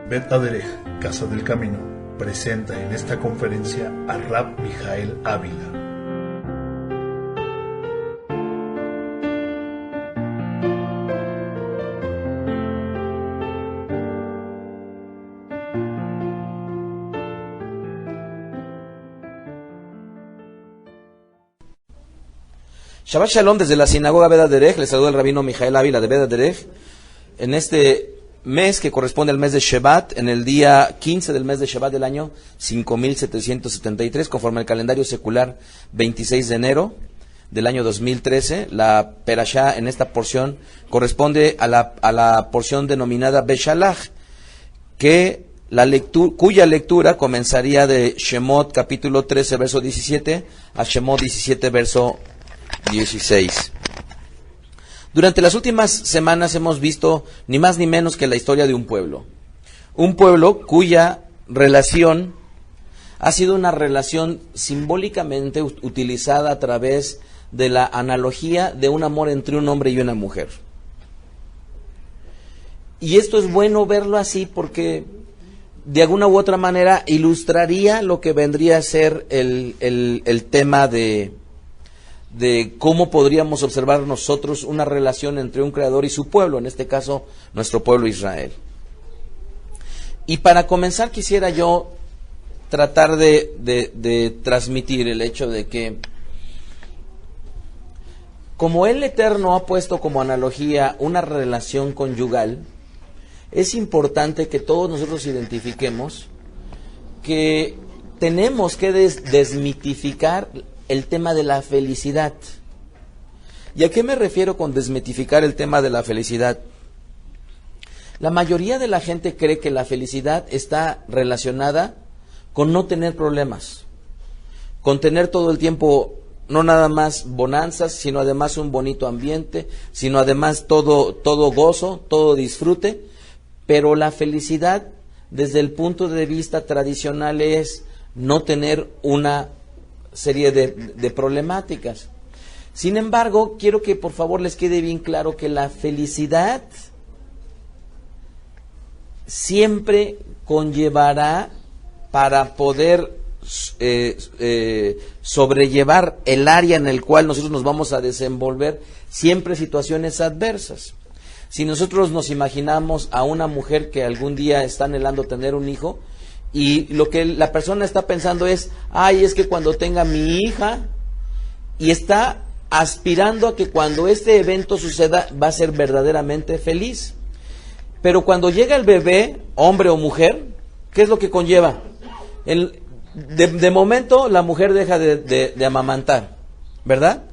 Bet Aderech, Casa del Camino, presenta en esta conferencia a Rab Mijael Ávila. Shabbat Shalom desde la sinagoga Bet Aderech. Les saluda el rabino Mijael Ávila de Bet Aderech. En este mes que corresponde al mes de Shevat, en el día 15 del mes de Shevat del año 5773, conforme al calendario secular, 26 de enero del año 2013, la perashá en esta porción corresponde a la porción denominada Beshalach, cuya lectura comenzaría de Shemot capítulo 13 verso 17 a Shemot 17 verso 16. Durante las últimas semanas hemos visto ni más ni menos que la historia de un pueblo cuya relación ha sido una relación simbólicamente utilizada a través de la analogía de un amor entre un hombre y una mujer. Y esto es bueno verlo así porque de alguna u otra manera ilustraría lo que vendría a ser el tema de cómo podríamos observar nosotros una relación entre un creador y su pueblo, en este caso nuestro pueblo Israel. Y para comenzar quisiera yo tratar de transmitir el hecho de que como el Eterno ha puesto como analogía una relación conyugal, es importante que todos nosotros identifiquemos que tenemos que desmitificar el tema de la felicidad. ¿Y a qué me refiero con desmitificar el tema de la felicidad? La mayoría de la gente cree que la felicidad está relacionada con no tener problemas, con tener todo el tiempo no nada más bonanzas, sino además un bonito ambiente, sino además todo gozo, todo disfrute. Pero la felicidad, desde el punto de vista tradicional, es no tener una serie de problemáticas. Sin embargo, quiero que por favor les quede bien claro que la felicidad siempre conllevará, para poder sobrellevar el área en el cual nosotros nos vamos a desenvolver, siempre situaciones adversas. Si nosotros nos imaginamos a una mujer que algún día está anhelando tener un hijo, y lo que la persona está pensando es, es que cuando tenga mi hija, y está aspirando a que cuando este evento suceda va a ser verdaderamente feliz. Pero cuando llega el bebé, hombre o mujer, ¿qué es lo que conlleva? De momento la mujer deja de amamantar, ¿verdad?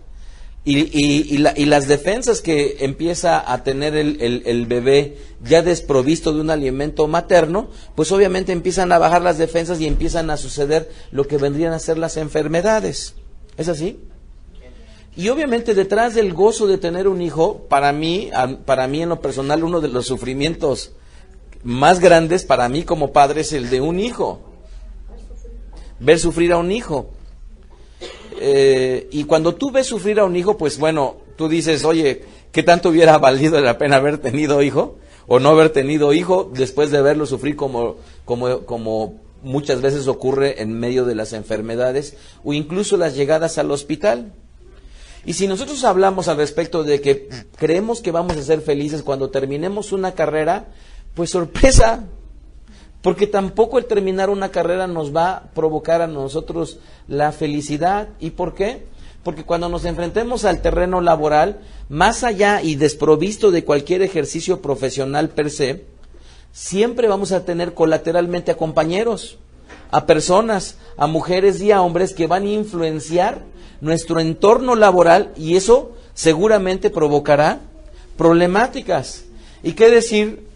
Y las defensas que empieza a tener el bebé ya desprovisto de un alimento materno, pues obviamente empiezan a bajar las defensas y empiezan a suceder lo que vendrían a ser las enfermedades. ¿Es así? Y obviamente detrás del gozo de tener un hijo, para mí en lo personal, uno de los sufrimientos más grandes para mí como padre es el de un hijo. Ver sufrir a un hijo. Y cuando tú ves sufrir a un hijo, pues bueno, tú dices, oye, ¿qué tanto hubiera valido la pena haber tenido hijo o no haber tenido hijo después de verlo sufrir como muchas veces ocurre en medio de las enfermedades o incluso las llegadas al hospital? Y si nosotros hablamos al respecto de que creemos que vamos a ser felices cuando terminemos una carrera, pues sorpresa, porque tampoco el terminar una carrera nos va a provocar a nosotros la felicidad. ¿Y por qué? Porque cuando nos enfrentemos al terreno laboral, más allá y desprovisto de cualquier ejercicio profesional per se, siempre vamos a tener colateralmente a compañeros, a personas, a mujeres y a hombres que van a influenciar nuestro entorno laboral, y eso seguramente provocará problemáticas. ¿Y qué decir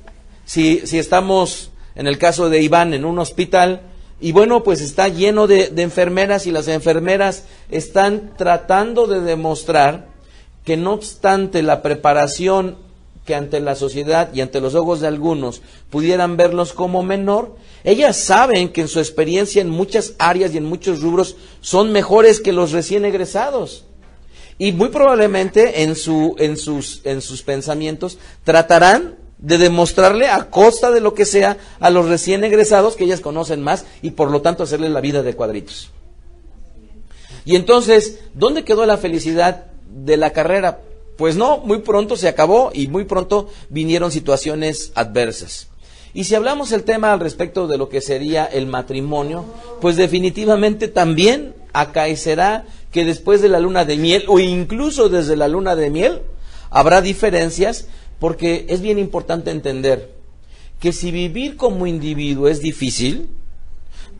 si estamos, en el caso de Iván, en un hospital, y bueno, pues está lleno de enfermeras, y las enfermeras están tratando de demostrar que no obstante la preparación que ante la sociedad y ante los ojos de algunos pudieran verlos como menor, ellas saben que en su experiencia en muchas áreas y en muchos rubros son mejores que los recién egresados. Y muy probablemente en sus pensamientos tratarán de demostrarle a costa de lo que sea a los recién egresados que ellas conocen más y por lo tanto hacerle la vida de cuadritos. Y entonces, ¿dónde quedó la felicidad de la carrera? Pues no, muy pronto se acabó y muy pronto vinieron situaciones adversas. Y si hablamos el tema al respecto de lo que sería el matrimonio, pues definitivamente también acaecerá que después de la luna de miel o incluso desde la luna de miel habrá diferencias, porque es bien importante entender que si vivir como individuo es difícil,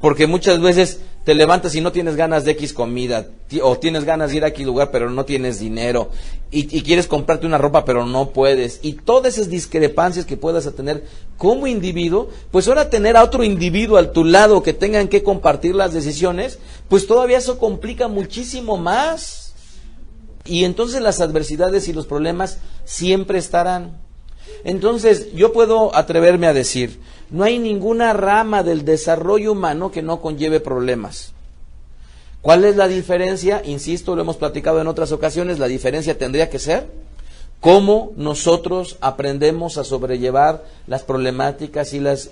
porque muchas veces te levantas y no tienes ganas de X comida, o tienes ganas de ir a X lugar pero no tienes dinero, y quieres comprarte una ropa pero no puedes, y todas esas discrepancias que puedas tener como individuo, pues ahora tener a otro individuo a tu lado que tengan que compartir las decisiones, pues todavía eso complica muchísimo más. Y entonces las adversidades y los problemas siempre estarán. Entonces yo puedo atreverme a decir, no hay ninguna rama del desarrollo humano que no conlleve problemas. ¿Cuál es la diferencia? Insisto, lo hemos platicado en otras ocasiones, la diferencia tendría que ser cómo nosotros aprendemos a sobrellevar las problemáticas y las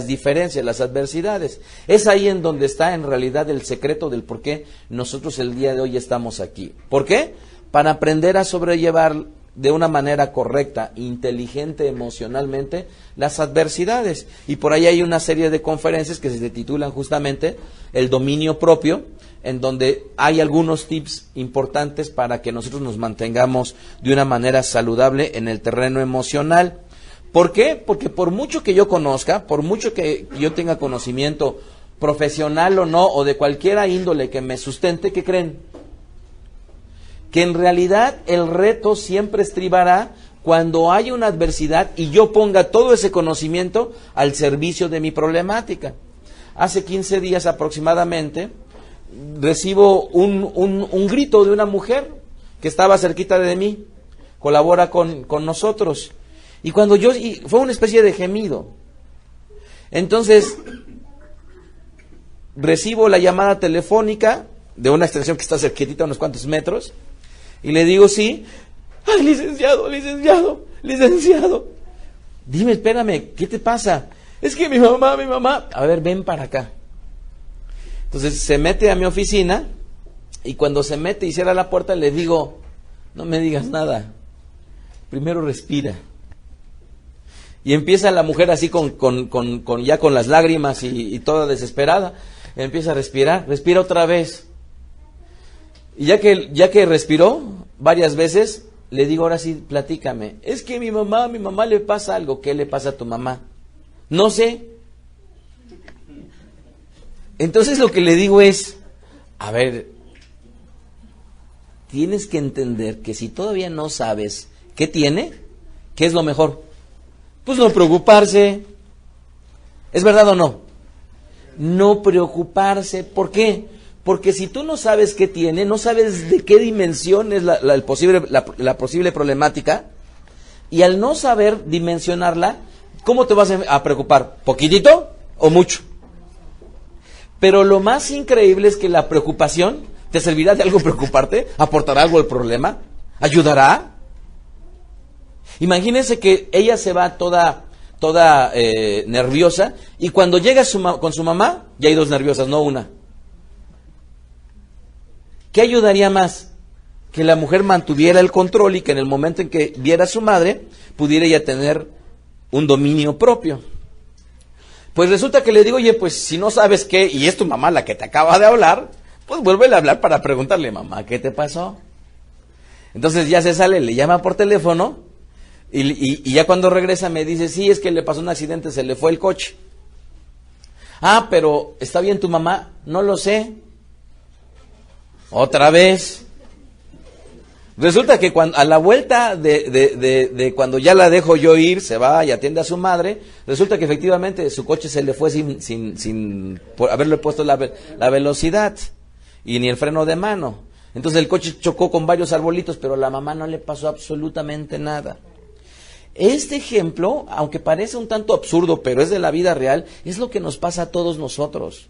diferencias, las adversidades. Es ahí en donde está en realidad el secreto del por qué nosotros el día de hoy estamos aquí. ¿Por qué? Para aprender a sobrellevar de una manera correcta, inteligente emocionalmente, las adversidades. Y por ahí hay una serie de conferencias que se titulan justamente El dominio propio, en donde hay algunos tips importantes para que nosotros nos mantengamos de una manera saludable en el terreno emocional. ¿Por qué? Porque por mucho que yo conozca, por mucho que yo tenga conocimiento profesional o no, o de cualquier índole que me sustente, ¿qué creen? Que en realidad el reto siempre estribará cuando haya una adversidad y yo ponga todo ese conocimiento al servicio de mi problemática. Hace 15 días aproximadamente recibo un grito de una mujer que estaba cerquita de mí, colabora con nosotros, y fue una especie de gemido. Entonces recibo la llamada telefónica de una extensión que está cerquitita, unos cuantos metros, y le digo sí. ¡Ay, licenciado! Dime, espérame, ¿qué te pasa? Es que mi mamá, a ver, ven para acá. Entonces se mete a mi oficina, y cuando se mete y cierra la puerta le digo, no me digas nada, primero respira. Y empieza la mujer así ya con las lágrimas y toda desesperada, empieza a respirar, respira otra vez. Y ya que respiró varias veces, le digo, ahora sí, platícame. Es que mi mamá le pasa algo. ¿Qué le pasa a tu mamá? No sé. Entonces lo que le digo es, a ver, tienes que entender que si todavía no sabes qué tiene, ¿qué es lo mejor? Pues no preocuparse. ¿Es verdad o no? No preocuparse. ¿Por qué? Porque si tú no sabes qué tiene, no sabes de qué dimensión es la posible problemática, y al no saber dimensionarla, ¿cómo te vas a preocupar? ¿Poquitito o mucho? Pero lo más increíble es que la preocupación, ¿te servirá de algo preocuparte? ¿Aportará algo al problema? ¿Ayudará? Imagínense que ella se va toda nerviosa, y cuando llega con su mamá, ya hay dos nerviosas, no una. ¿Qué ayudaría más? Que la mujer mantuviera el control y que en el momento en que viera a su madre, pudiera ya tener un dominio propio. Pues resulta que le digo, oye, pues si no sabes qué, y es tu mamá la que te acaba de hablar, pues vuélvele a hablar para preguntarle, mamá, ¿qué te pasó? Entonces ya se sale, le llama por teléfono, y ya cuando regresa me dice, sí, es que le pasó un accidente, se le fue el coche. Ah, pero ¿está bien tu mamá? No lo sé. Otra vez. Resulta que a la vuelta de cuando ya la dejo yo ir, se va y atiende a su madre, resulta que efectivamente su coche se le fue sin por haberle puesto la velocidad y ni el freno de mano. Entonces el coche chocó con varios arbolitos, pero a la mamá no le pasó absolutamente nada. Este ejemplo, aunque parece un tanto absurdo, pero es de la vida real, es lo que nos pasa a todos nosotros.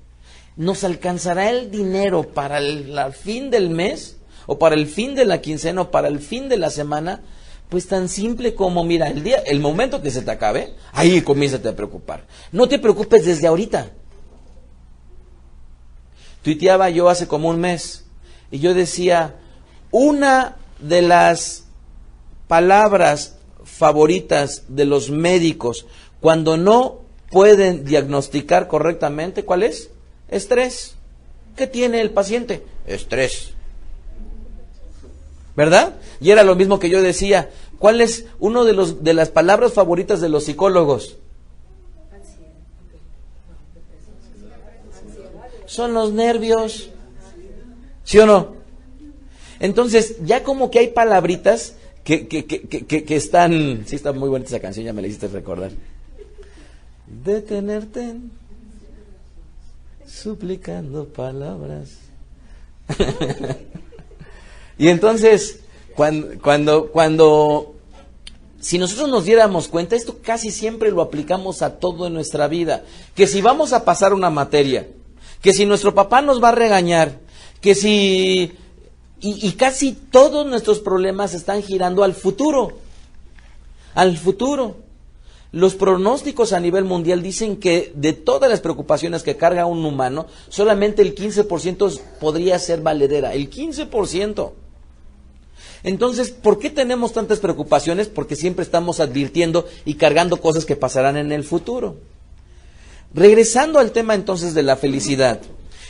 ¿Nos alcanzará el dinero para el fin del mes, o para el fin de la quincena, o para el fin de la semana, Pues tan simple como, mira, el momento que se te acabe, ahí comiénzate a preocupar. No te preocupes desde ahorita. Tuiteaba yo hace como un mes y yo decía, una de las palabras favoritas de los médicos cuando no pueden diagnosticar correctamente, ¿cuál es? Estrés. ¿Qué tiene el paciente? Estrés. ¿Verdad? Y era lo mismo que yo decía. ¿Cuál es uno de las palabras favoritas de los psicólogos? Son los nervios. ¿Sí o no? Entonces, ya como que hay palabritas que están... Sí, está muy buena esa canción, ya me la hiciste recordar. Detenerte suplicando palabras. Y entonces, cuando si nosotros nos diéramos cuenta, esto casi siempre lo aplicamos a todo en nuestra vida, que si vamos a pasar una materia, que si nuestro papá nos va a regañar, que si... Y casi todos nuestros problemas están girando al futuro. Al futuro. Los pronósticos a nivel mundial dicen que de todas las preocupaciones que carga un humano, solamente el 15% podría ser valedera. El 15%. Entonces, ¿por qué tenemos tantas preocupaciones? Porque siempre estamos advirtiendo y cargando cosas que pasarán en el futuro. Regresando al tema entonces de la felicidad.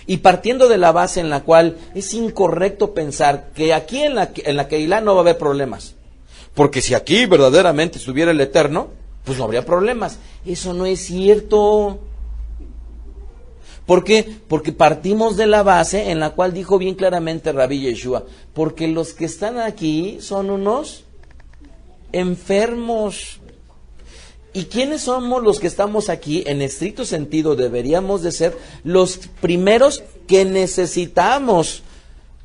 Y partiendo de la base en la cual es incorrecto pensar que aquí en la Keilah no va a haber problemas. Porque si aquí verdaderamente estuviera el Eterno, pues no habría problemas. Eso no es cierto. ¿Por qué? Porque partimos de la base en la cual dijo bien claramente Rabbi Yeshua, porque los que están aquí son unos enfermos. ¿Y quiénes somos los que estamos aquí? En estricto sentido deberíamos de ser los primeros que necesitamos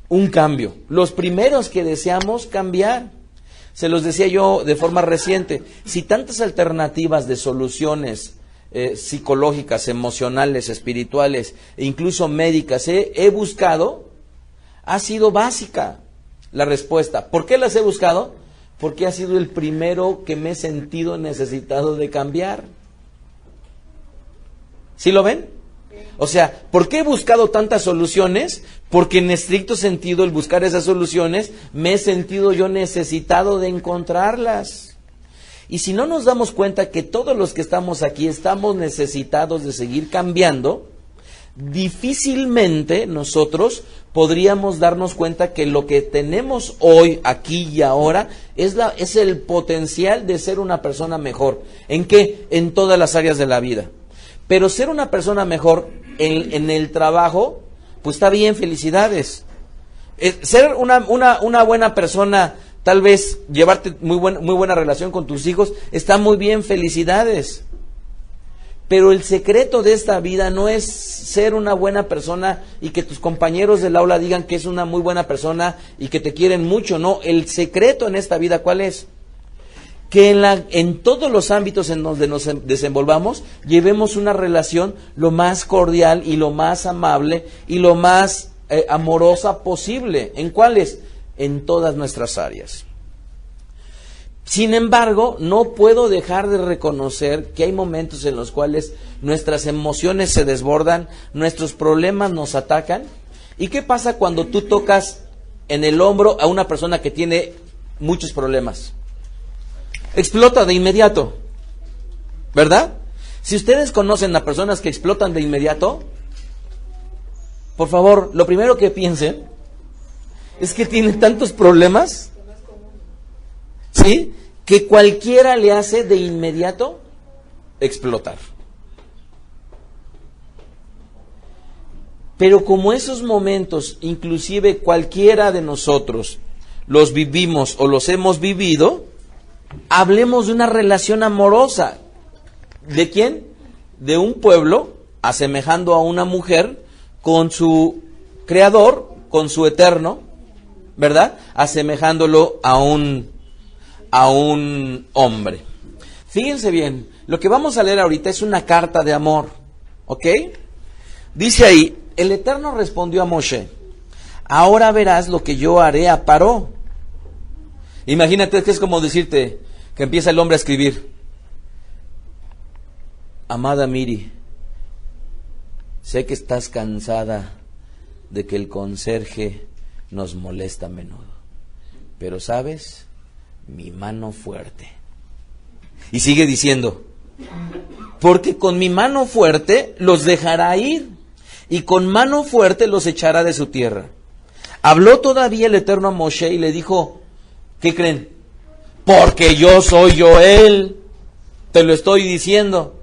un cambio, los primeros que deseamos cambiar. Se los decía yo de forma reciente, si tantas alternativas de soluciones psicológicas, emocionales, espirituales e incluso médicas he buscado, ha sido básica la respuesta. ¿Por qué las he buscado? Porque ha sido el primero que me he sentido necesitado de cambiar. ¿Sí lo ven? O sea, ¿por qué he buscado tantas soluciones? Porque en estricto sentido, el buscar esas soluciones, me he sentido yo necesitado de encontrarlas. Y si no nos damos cuenta que todos los que estamos aquí estamos necesitados de seguir cambiando, difícilmente nosotros podríamos darnos cuenta que lo que tenemos hoy, aquí y ahora, es el potencial de ser una persona mejor. ¿En qué? En todas las áreas de la vida. Pero ser una persona mejor en el trabajo, pues está bien, felicidades. Ser una buena persona, tal vez llevarte muy buena relación con tus hijos, está muy bien, felicidades. Pero el secreto de esta vida no es ser una buena persona y que tus compañeros del aula digan que es una muy buena persona y que te quieren mucho. No, el secreto en esta vida, ¿cuál es? Que en todos los ámbitos en donde nos desenvolvamos, llevemos una relación lo más cordial y lo más amable y lo más amorosa posible. ¿En cuáles? En todas nuestras áreas. Sin embargo, no puedo dejar de reconocer que hay momentos en los cuales nuestras emociones se desbordan, nuestros problemas nos atacan. ¿Y qué pasa cuando tú tocas en el hombro a una persona que tiene muchos problemas? Explota de inmediato, ¿verdad? Si ustedes conocen a personas que explotan de inmediato, por favor, lo primero que piensen es que tienen tantos problemas, ¿sí?, que cualquiera le hace de inmediato explotar. Pero como esos momentos, inclusive cualquiera de nosotros los vivimos o los hemos vivido, hablemos de una relación amorosa. ¿De quién? De un pueblo, asemejando a una mujer con su creador, con su eterno, ¿verdad? Asemejándolo a un hombre. Fíjense bien, lo que vamos a leer ahorita es una carta de amor, ¿ok? Dice ahí, el Eterno respondió a Moshe, ahora verás lo que yo haré a Paró. Imagínate que es como decirte que empieza el hombre a escribir: amada Miri, sé que estás cansada de que el conserje nos molesta a menudo, pero sabes, mi mano fuerte. Y sigue diciendo: porque con mi mano fuerte los dejará ir, y con mano fuerte los echará de su tierra. Habló todavía el Eterno a Moshe y le dijo: ¿qué creen? Porque yo soy Joel, te lo estoy diciendo.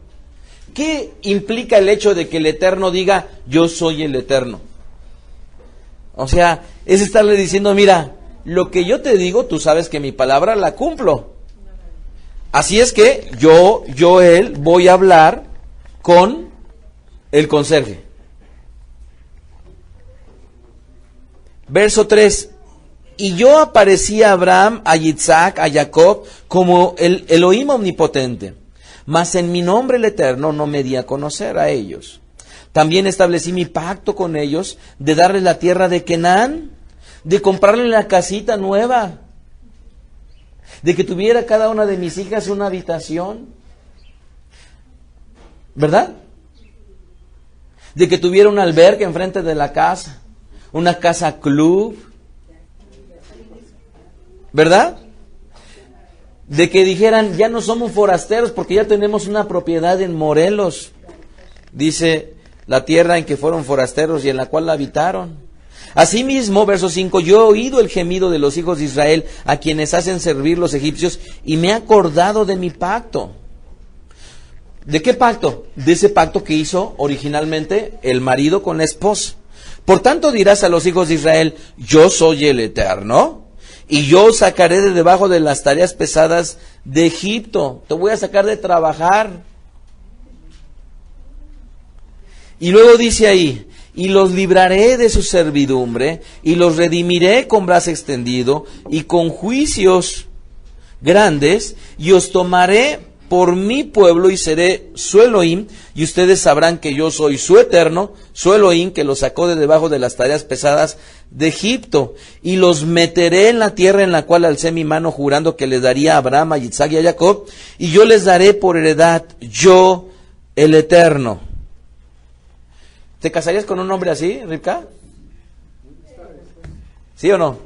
¿Qué implica el hecho de que el Eterno diga yo soy el Eterno? O sea, es estarle diciendo: mira, lo que yo te digo, tú sabes que mi palabra la cumplo. Así es que yo, Joel, voy a hablar con el conserje. Verso 3. Y yo aparecí a Abraham, a Yitzhak, a Jacob, como el Elohim omnipotente. Mas en mi nombre el Eterno no me di a conocer a ellos. También establecí mi pacto con ellos de darles la tierra de Canaán, de comprarle la casita nueva, de que tuviera cada una de mis hijas una habitación, ¿verdad? De que tuviera un albergue enfrente de la casa, una casa club, ¿verdad? De que dijeran, ya no somos forasteros porque ya tenemos una propiedad en Morelos, dice, la tierra en que fueron forasteros y en la cual la habitaron. Asimismo, verso 5, yo he oído el gemido de los hijos de Israel a quienes hacen servir los egipcios y me he acordado de mi pacto. ¿De qué pacto? De ese pacto que hizo originalmente el marido con la esposa. Por tanto dirás a los hijos de Israel, yo soy el Eterno, y yo os sacaré de debajo de las tareas pesadas de Egipto. Te voy a sacar de trabajar. Y luego dice ahí, y los libraré de su servidumbre, y los redimiré con brazo extendido, y con juicios grandes, y os tomaré por mi pueblo, y seré su Elohim, y ustedes sabrán que yo soy su Eterno, su Elohim, que los sacó de debajo de las tareas pesadas de Egipto, y los meteré en la tierra en la cual alcé mi mano, jurando que les daría a Abraham, a Yitzhak y a Jacob, y yo les daré por heredad, yo, el Eterno. ¿Te casarías con un hombre así, Rivka? ¿Sí o no?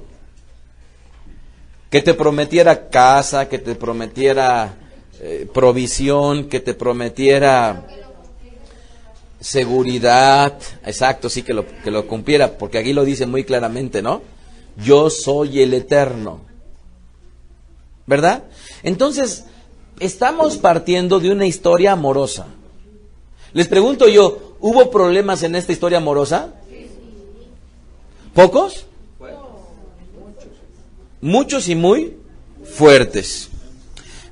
Que te prometiera casa, que te prometiera provisión, que te prometiera seguridad. Exacto, sí, que lo cumpliera, porque aquí lo dice muy claramente, ¿no? Yo soy el Eterno. ¿Verdad? Entonces, estamos partiendo de una historia amorosa. Les pregunto yo, ¿hubo problemas en esta historia amorosa? ¿Pocos? Muchos y muy fuertes.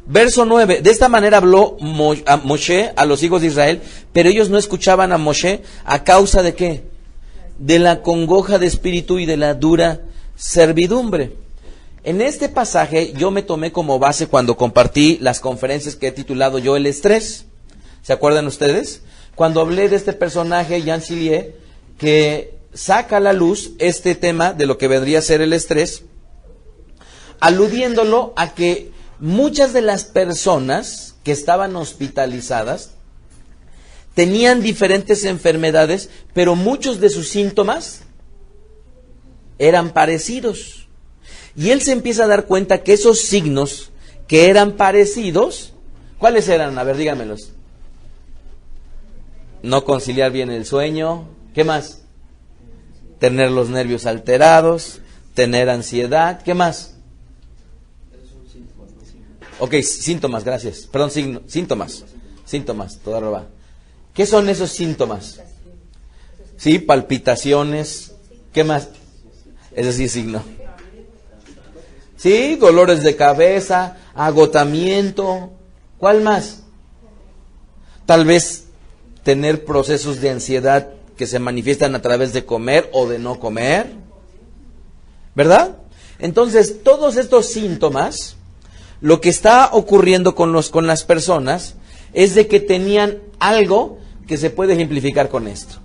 Verso 9. De esta manera habló a Moshe a los hijos de Israel, pero ellos no escuchaban a Moshe a causa de ¿qué? De la congoja de espíritu y de la dura servidumbre. En este pasaje yo me tomé como base cuando compartí las conferencias que he titulado yo el estrés. ¿Se acuerdan ustedes? Cuando hablé de este personaje, Jean Sillier, que saca a la luz este tema de lo que vendría a ser el estrés, aludiéndolo a que muchas de las personas que estaban hospitalizadas tenían diferentes enfermedades, pero muchos de sus síntomas eran parecidos. Y él se empieza a dar cuenta que esos signos que eran parecidos, ¿cuáles eran? A ver, díganmelos. No conciliar bien el sueño. ¿Qué más? Tener los nervios alterados, tener ansiedad. ¿Qué más? Ok, síntomas, gracias. Perdón, síntomas. Síntomas, toda roba. ¿Qué son esos síntomas? Sí, palpitaciones. ¿Qué más? Ese sí es signo. Sí, dolores de cabeza, agotamiento. ¿Cuál más? Tal vez tener procesos de ansiedad que se manifiestan a través de comer o de no comer, ¿verdad? Entonces, todos estos síntomas, lo que está ocurriendo con las personas es de que tenían algo que se puede ejemplificar con esto.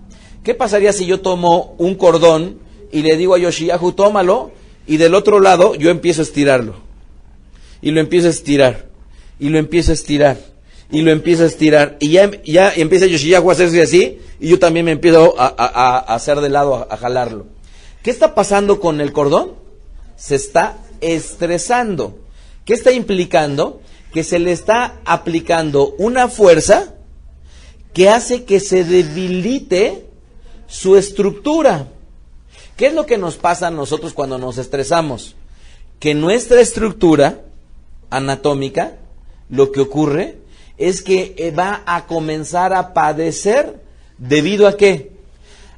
¿Qué pasaría si yo tomo un cordón y le digo a Yoshiyahu, tómalo, y del otro lado yo empiezo a estirarlo? y lo empiezo a estirar, y lo empiezo a estirar, y lo empiezo a estirar, y ya empieza Yoshiyahu a hacerse así, y yo también me empiezo a hacer de lado, a jalarlo. ¿Qué está pasando con el cordón? Se está estresando. ¿Qué está implicando? Que se le está aplicando una fuerza que hace que se debilite su estructura. ¿Qué es lo que nos pasa a nosotros cuando nos estresamos? Que nuestra estructura anatómica, lo que ocurre es que va a comenzar a padecer. ¿Debido a qué?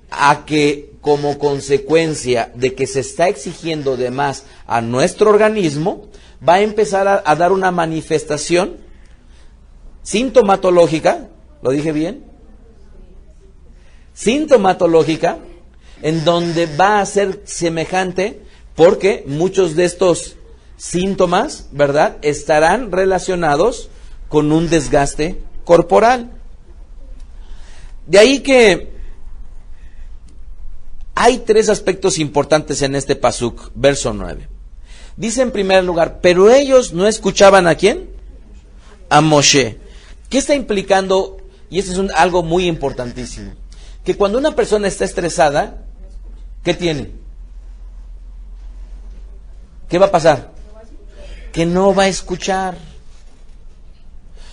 A que como consecuencia de que se está exigiendo de más a nuestro organismo, va a empezar a dar una manifestación sintomatológica, ¿lo dije bien? Sintomatológica, en donde va a ser semejante, porque muchos de estos síntomas, ¿verdad?, estarán relacionados con un desgaste corporal. De ahí que hay 3 aspectos importantes en este pasuk, verso 9. Dice en primer lugar, pero ellos no escuchaban ¿a quién? A Moshe. ¿Qué está implicando? Y esto es algo muy importantísimo. Que cuando una persona está estresada, ¿qué tiene? ¿Qué va a pasar? Que no va a escuchar.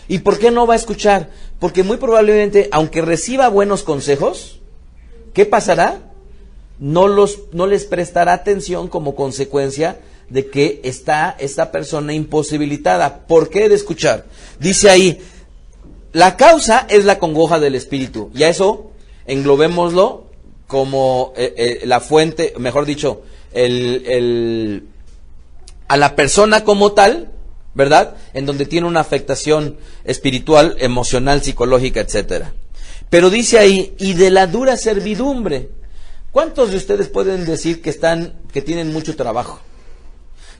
¿Y por qué no va a escuchar? Porque muy probablemente, aunque reciba buenos consejos, ¿qué pasará? No les prestará atención como consecuencia de que está esta persona imposibilitada. ¿Por qué de escuchar? Dice ahí, la causa es la congoja del espíritu. Y a eso englobémoslo como la fuente, mejor dicho, a la persona como tal, ¿verdad? En donde tiene una afectación espiritual, emocional, psicológica, etcétera. Pero dice ahí, y de la dura servidumbre. ¿Cuántos de ustedes pueden decir que tienen mucho trabajo?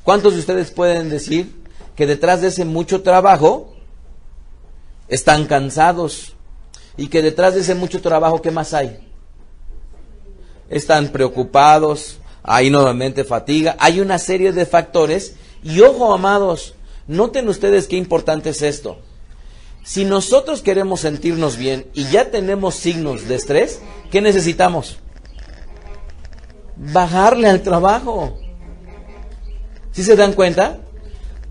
¿Cuántos de ustedes pueden decir que detrás de ese mucho trabajo están cansados? Y que detrás de ese mucho trabajo, ¿qué más hay? Están preocupados, hay nuevamente fatiga, hay una serie de factores. Y ojo, amados, noten ustedes qué importante es esto. Si nosotros queremos sentirnos bien y ya tenemos signos de estrés, ¿qué necesitamos? Bajarle al trabajo. ¿Sí se dan cuenta?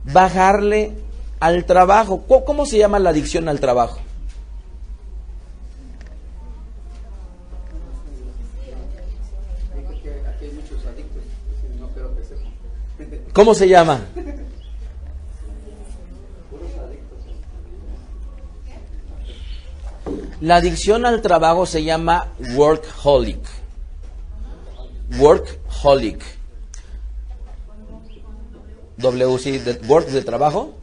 Bajarle al trabajo. ¿Cómo se llama la adicción al trabajo? ¿Cómo se llama? La adicción al trabajo se llama workaholic. Workaholic. WC, de work, de trabajo.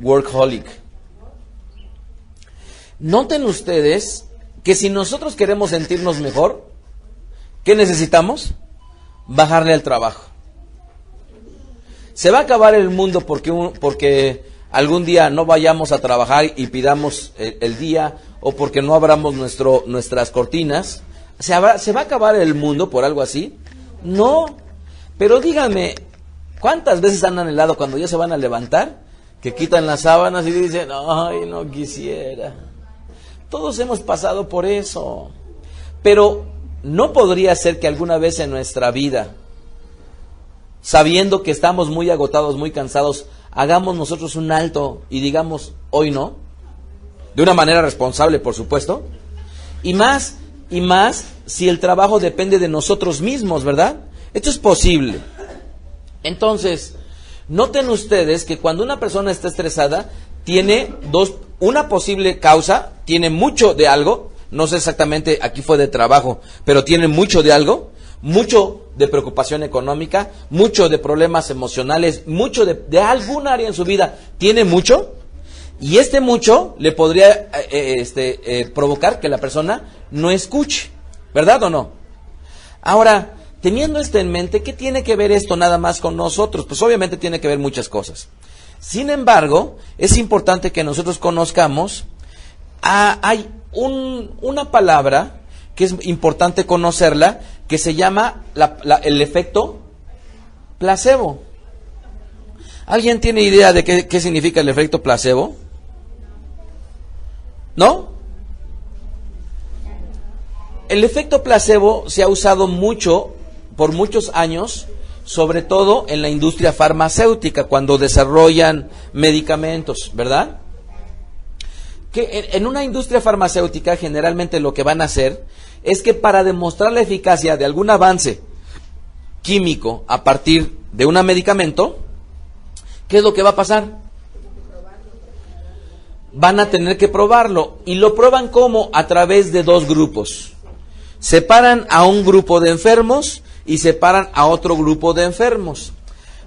Workaholic. Noten ustedes que si nosotros queremos sentirnos mejor, ¿qué necesitamos? Bajarle al trabajo. Se va a acabar el mundo porque algún día no vayamos a trabajar y pidamos el día, o porque no abramos nuestras cortinas. ¿Se va a acabar el mundo por algo así? No. Pero díganme, ¿cuántas veces han anhelado cuando ya se van a levantar, que quitan las sábanas y dicen, ay, no quisiera? Todos hemos pasado por eso. Pero ¿no podría ser que alguna vez en nuestra vida, sabiendo que estamos muy agotados, muy cansados, hagamos nosotros un alto y digamos, hoy no? De una manera responsable, por supuesto. Y más si el trabajo depende de nosotros mismos, ¿verdad? Esto es posible. Entonces, noten ustedes que cuando una persona está estresada, tiene una posible causa, tiene mucho de algo, no sé exactamente, aquí fue de trabajo, pero tiene mucho de algo, mucho de preocupación económica, mucho de problemas emocionales, mucho de algún área en su vida, tiene mucho, y este mucho le podría provocar que la persona no escuche, ¿verdad o no? Ahora, teniendo esto en mente, ¿qué tiene que ver esto nada más con nosotros? Pues obviamente tiene que ver muchas cosas. Sin embargo, es importante que nosotros conozcamos, hay una palabra que es importante conocerla, que se llama el efecto placebo. ¿Alguien tiene idea de qué significa el efecto placebo? ¿No? El efecto placebo se ha usado mucho, por muchos años, sobre todo en la industria farmacéutica, cuando desarrollan medicamentos, ¿verdad? Que en una industria farmacéutica generalmente lo que van a hacer es que para demostrar la eficacia de algún avance químico a partir de un medicamento, ¿qué es lo que va a pasar? Van a tener que probarlo. ¿Y lo prueban cómo? A través de dos grupos. Separan a un grupo de enfermos y separan a otro grupo de enfermos.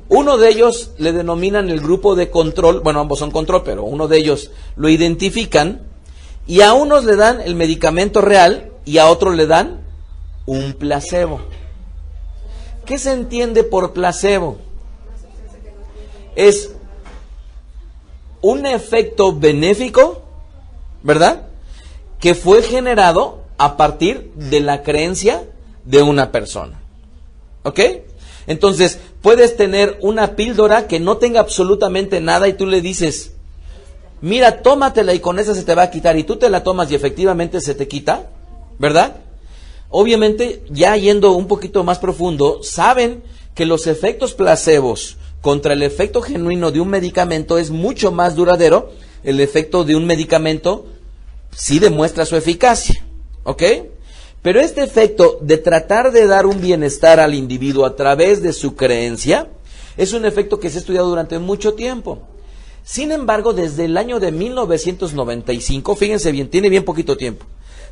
Uno de ellos le denominan el grupo de control, bueno, ambos son control, pero uno de ellos lo identifican y a unos le dan el medicamento real y a otros le dan un placebo. ¿Qué se entiende por placebo? Es un efecto benéfico, ¿verdad? Que fue generado a partir de la creencia de una persona. ¿Ok? Entonces, puedes tener una píldora que no tenga absolutamente nada y tú le dices, mira, tómatela y con esa se te va a quitar, y tú te la tomas y efectivamente se te quita, ¿verdad? Obviamente, ya yendo un poquito más profundo, saben que los efectos placebos contra el efecto genuino de un medicamento es mucho más duradero. El efecto de un medicamento sí demuestra su eficacia, ¿ok? Pero este efecto de tratar de dar un bienestar al individuo a través de su creencia es un efecto que se ha estudiado durante mucho tiempo. Sin embargo, desde el año de 1995, fíjense bien, tiene bien poquito tiempo,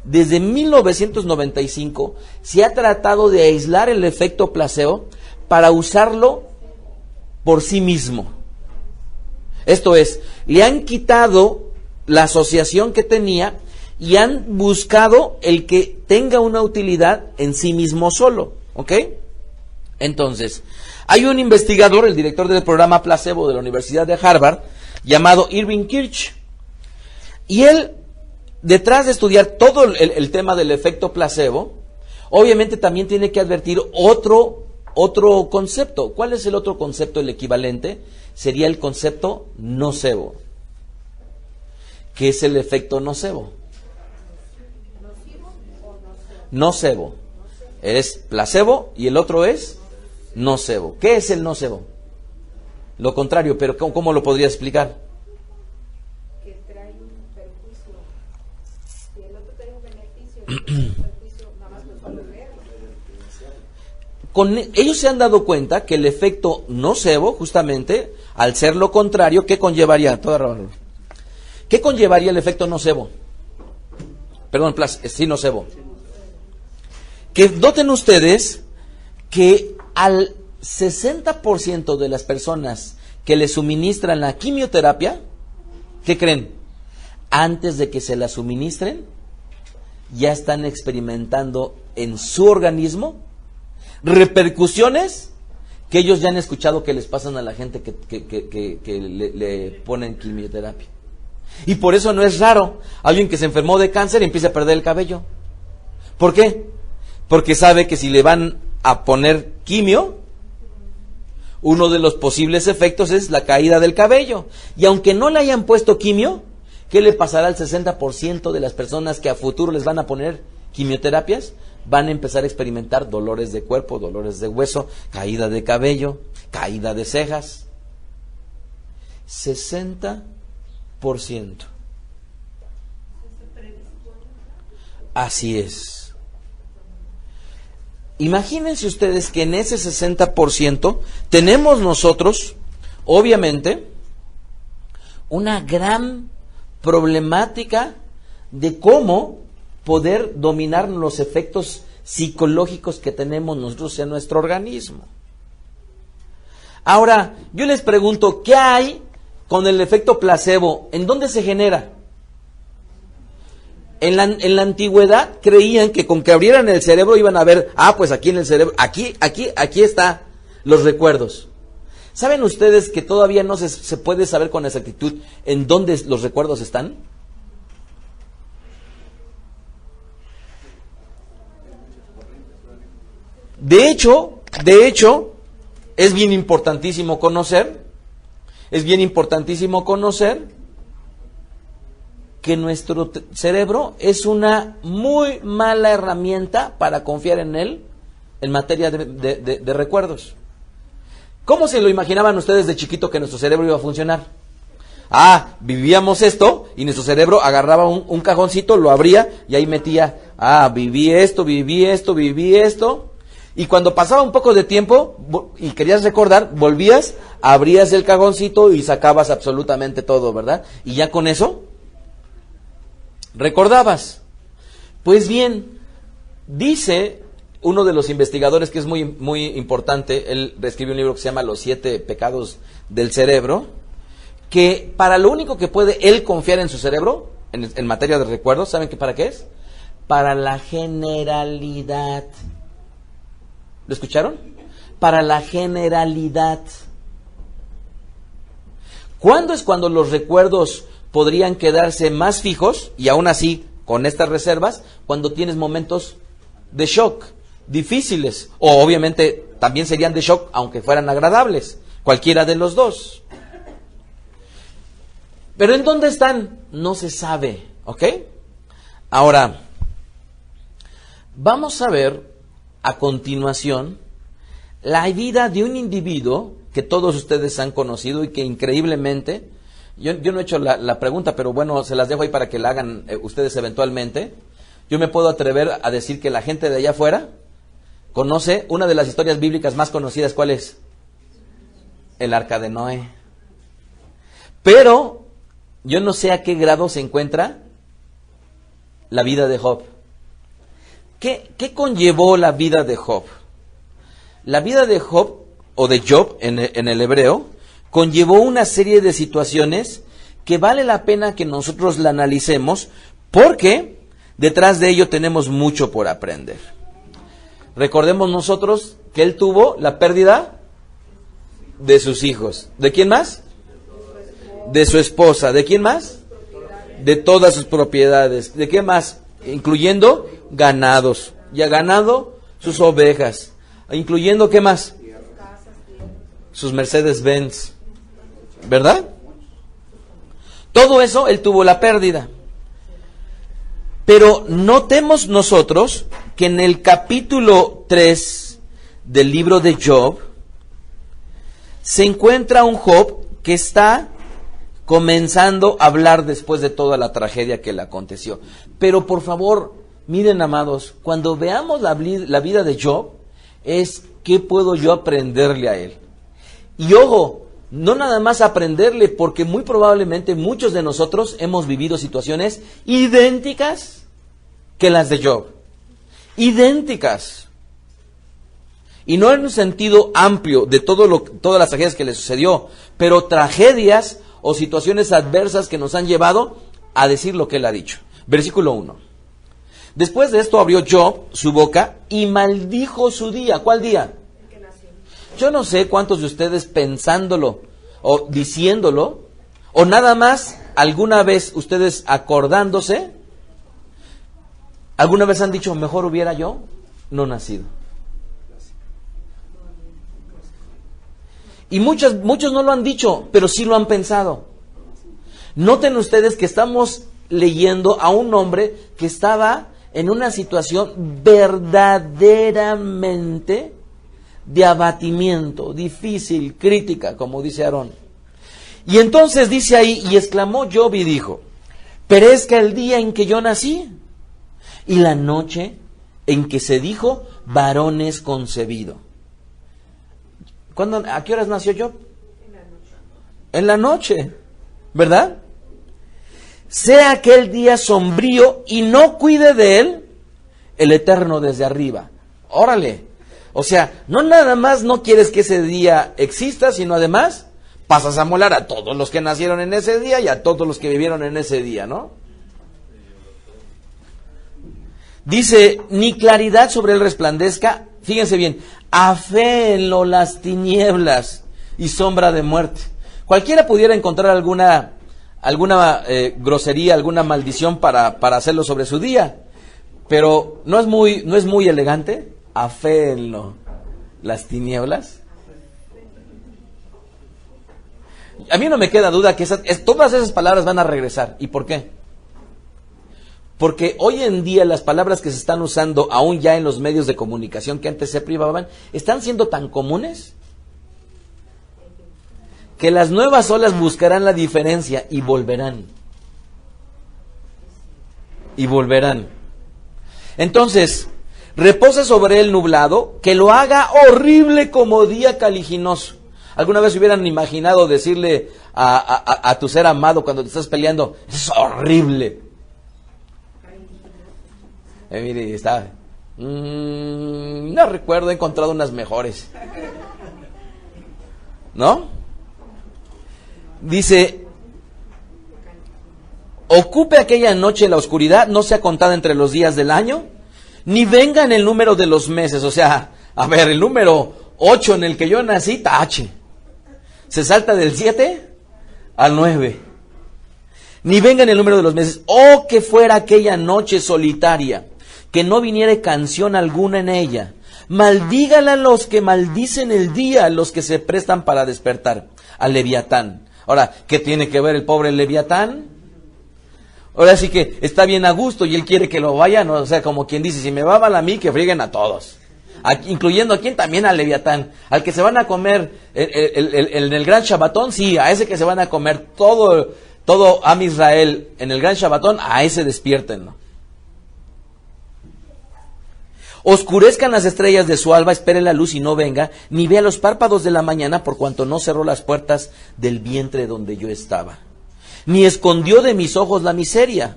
desde 1995 se ha tratado de aislar el efecto placebo para usarlo por sí mismo. Esto es, le han quitado la asociación que tenía y han buscado el que tenga una utilidad en sí mismo solo, ¿ok? Entonces, hay un investigador, el director del programa placebo de la Universidad de Harvard, llamado Irving Kirsch, y él, detrás de estudiar todo el tema del efecto placebo, obviamente también tiene que advertir otro concepto. ¿Cuál es el otro concepto, el equivalente? Sería el concepto nocebo. ¿Qué es el efecto nocebo? Nocebo. Es placebo y el otro es nocebo. ¿Qué es el nocebo? Lo contrario, pero ¿cómo lo podría explicar? Que trae un perjuicio. Si el otro trae un beneficio, un perjuicio, nada más nos vale verlo. Ellos se han dado cuenta que el efecto nocebo, justamente, al ser lo contrario, ¿qué conllevaría? ¿Qué conllevaría el efecto nocebo? Perdón, sí, nocebo. Que noten ustedes que al 60% de las personas que le suministran la quimioterapia, ¿qué creen? Antes de que se la suministren, ya están experimentando en su organismo repercusiones que ellos ya han escuchado que les pasan a la gente que le ponen quimioterapia. Y por eso no es raro alguien que se enfermó de cáncer y empieza a perder el cabello. ¿Por qué? Porque sabe que si le van a poner quimio, uno de los posibles efectos es la caída del cabello. Y aunque no le hayan puesto quimio, ¿qué le pasará al 60% de las personas que a futuro les van a poner quimioterapias? Van a empezar a experimentar dolores de cuerpo, dolores de hueso, caída de cabello, caída de cejas. 60%. Así es. Imagínense ustedes que en ese 60% tenemos nosotros, obviamente, una gran problemática de cómo poder dominar los efectos psicológicos que tenemos nosotros en nuestro organismo. Ahora, yo les pregunto, ¿qué hay con el efecto placebo? ¿En dónde se genera? En la antigüedad creían que con que abrieran el cerebro iban a ver, pues aquí en el cerebro, aquí está los recuerdos. ¿Saben ustedes que todavía no se puede saber con exactitud en dónde los recuerdos están? De hecho, es bien importantísimo conocer es bien importantísimo conocer que nuestro cerebro es una muy mala herramienta para confiar en él en materia de recuerdos. ¿Cómo se lo imaginaban ustedes de chiquito que nuestro cerebro iba a funcionar? Vivíamos esto y nuestro cerebro agarraba un cajoncito, lo abría y ahí metía, viví esto. Y cuando pasaba un poco de tiempo y querías recordar, volvías, abrías el cajoncito y sacabas absolutamente todo, ¿verdad? Y ya con eso recordabas. Pues bien, dice uno de los investigadores que es muy, muy importante, él escribió un libro que se llama Los 7 pecados del cerebro, que para lo único que puede él confiar en su cerebro, en materia de recuerdos, ¿saben para qué es? Para la generalidad. ¿Lo escucharon? Para la generalidad. ¿Cuándo es cuando los recuerdos podrían quedarse más fijos, y aún así, con estas reservas, cuando tienes momentos de shock, difíciles, o obviamente también serían de shock, aunque fueran agradables, cualquiera de los dos? Pero ¿en dónde están? No se sabe, ¿ok? Ahora, vamos a ver a continuación la vida de un individuo que todos ustedes han conocido y que increíblemente, yo no he hecho la pregunta, pero bueno, se las dejo ahí para que la hagan ustedes eventualmente. Yo me puedo atrever a decir que la gente de allá afuera conoce una de las historias bíblicas más conocidas. ¿Cuál es? El Arca de Noé. Pero yo no sé a qué grado se encuentra la vida de Job. ¿Qué conllevó la vida de Job? La vida de Job, o de Job en el hebreo, conllevó una serie de situaciones que vale la pena que nosotros la analicemos, porque detrás de ello tenemos mucho por aprender. Recordemos nosotros que él tuvo la pérdida de sus hijos. ¿De quién más? De su esposa. ¿De quién más? De todas sus propiedades. ¿De qué más? Incluyendo ganados. Y a ganado, sus ovejas. Incluyendo, ¿qué más? Sus Mercedes-Benz. ¿Verdad? Todo eso, él tuvo la pérdida. Pero notemos nosotros que en el capítulo 3 del libro de Job se encuentra un Job que está comenzando a hablar después de toda la tragedia que le aconteció. Pero por favor, miren, amados, cuando veamos la vida de Job, es ¿qué puedo yo aprenderle a él? Y ojo, no nada más aprenderle, porque muy probablemente muchos de nosotros hemos vivido situaciones idénticas que las de Job. Idénticas. Y no en un sentido amplio de todas las tragedias que le sucedió, pero tragedias o situaciones adversas que nos han llevado a decir lo que él ha dicho. Versículo 1. Después de esto abrió Job su boca y maldijo su día. ¿Cuál día? El que nació. Yo no sé cuántos de ustedes pensándolo o diciéndolo, o nada más alguna vez ustedes acordándose, alguna vez han dicho, mejor hubiera yo no nacido. Y muchos no lo han dicho, pero sí lo han pensado. Noten ustedes que estamos leyendo a un hombre que estaba en una situación verdaderamente de abatimiento, difícil, crítica, como dice Aarón. Y entonces dice ahí, y exclamó Job y dijo, perezca el día en que yo nací, y la noche en que se dijo, varón es concebido. ¿A qué horas nació Job? En la noche, ¿verdad? Sea aquel día sombrío y no cuide de él el Eterno desde arriba. Órale. O sea, no nada más no quieres que ese día exista, sino además pasas a molar a todos los que nacieron en ese día y a todos los que vivieron en ese día, ¿no? Dice, ni claridad sobre él resplandezca. Fíjense bien, aféenlo las tinieblas y sombra de muerte. Cualquiera pudiera encontrar alguna grosería, alguna maldición para hacerlo sobre su día, pero no es muy elegante. Aféenlo las tinieblas. A mí no me queda duda que todas esas palabras van a regresar. ¿Y por qué? Porque hoy en día las palabras que se están usando aún ya en los medios de comunicación que antes se privaban, están siendo tan comunes que las nuevas olas buscarán la diferencia y volverán. Y volverán. Entonces, reposa sobre él nublado, que lo haga horrible como día caliginoso. ¿Alguna vez hubieran imaginado decirle a tu ser amado cuando te estás peleando, es horrible? Mire, está. No recuerdo, he encontrado unas mejores. ¿No? Dice, ocupe aquella noche la oscuridad, no sea contada entre los días del año, ni venga en el número de los meses. O sea, a ver, el número 8 en el que yo nací, tache. Se salta del 7 al 9. Ni venga en el número de los meses. Oh, que fuera aquella noche solitaria, que no viniere canción alguna en ella. Maldígala los que maldicen el día, los que se prestan para despertar. Al Leviatán. Ahora, ¿qué tiene que ver el pobre Leviatán? Ahora sí que está bien a gusto y él quiere que lo vayan, o sea, como quien dice, si me va mal a mí, que frieguen a todos. Incluyendo a quien también al Leviatán. Al que se van a comer en el gran Shabbatón, sí, a ese que se van a comer todo Am Israel en el gran Shabbatón, a ese despierten, ¿no? Oscurezcan las estrellas de su alba, espere la luz y no venga, ni vea los párpados de la mañana, por cuanto no cerró las puertas del vientre donde yo estaba, ni escondió de mis ojos la miseria.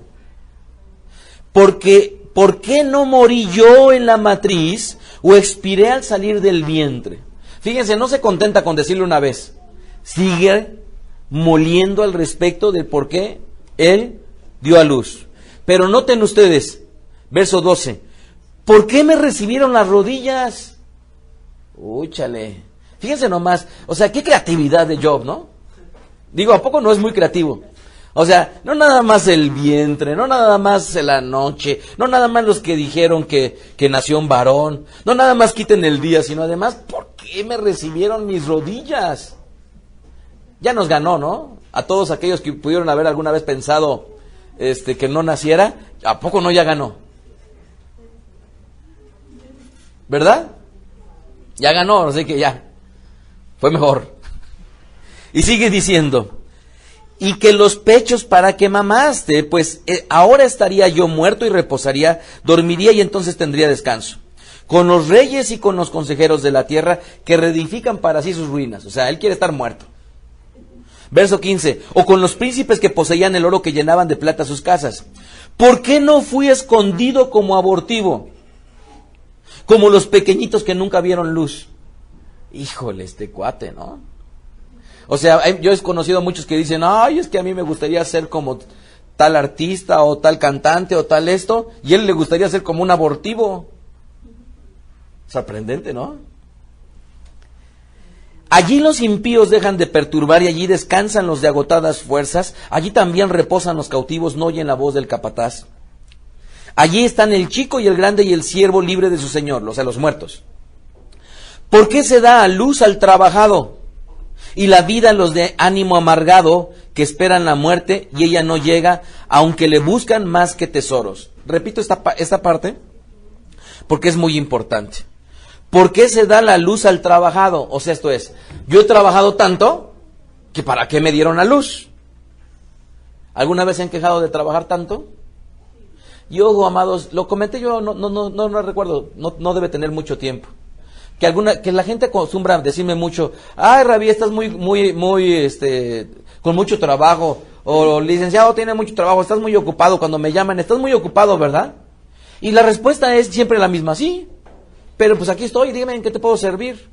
Porque, ¿por qué no morí yo en la matriz o expiré al salir del vientre? Fíjense, no se contenta con decirlo una vez, sigue moliendo al respecto del por qué él dio a luz. Pero noten ustedes, verso 12, ¿por qué me recibieron las rodillas? Úchale. Fíjense nomás, o sea, qué creatividad de Job, ¿no? Digo, ¿a poco no es muy creativo? O sea, no nada más el vientre, no nada más la noche, no nada más los que dijeron que nació un varón, no nada más quiten el día, sino además, ¿por qué me recibieron mis rodillas? Ya nos ganó, ¿no? A todos aquellos que pudieron haber alguna vez pensado que no naciera, ¿a poco no ya ganó? ¿Verdad? Ya ganó, así que ya fue mejor. Y sigue diciendo, y que los pechos para que mamaste, pues ahora estaría yo muerto y reposaría, dormiría y entonces tendría descanso. Con los reyes y con los consejeros de la tierra que reedifican para sí sus ruinas. O sea, él quiere estar muerto. Verso 15, o con los príncipes que poseían el oro que llenaban de plata sus casas. ¿Por qué no fui escondido como abortivo? Como los pequeñitos que nunca vieron luz. Híjole, este cuate, ¿no? O sea, yo he conocido a muchos que dicen, ay, es que a mí me gustaría ser como tal artista o tal cantante o tal esto, y a él le gustaría ser como un abortivo. Sorprendente, ¿no? Allí los impíos dejan de perturbar y allí descansan los de agotadas fuerzas, allí también reposan los cautivos, no oyen la voz del capataz. Allí están el chico y el grande y el siervo libre de su señor, o sea, los muertos. ¿Por qué se da a luz al trabajado? Y la vida a los de ánimo amargado, que esperan la muerte, y ella no llega, aunque le buscan más que tesoros. Repito esta parte, porque es muy importante. ¿Por qué se da la luz al trabajado? O sea, esto es, yo he trabajado tanto, que ¿para qué me dieron la luz? ¿Alguna vez se han quejado de trabajar tanto? Y ojo, amados, lo comenté yo, no recuerdo, no debe tener mucho tiempo. Que la gente acostumbra a decirme mucho, ay, Rabí, estás muy, con mucho trabajo, o licenciado, tiene mucho trabajo, estás muy ocupado. Cuando me llaman, estás muy ocupado, ¿verdad? Y la respuesta es siempre la misma, sí, pero pues aquí estoy, dime en qué te puedo servir.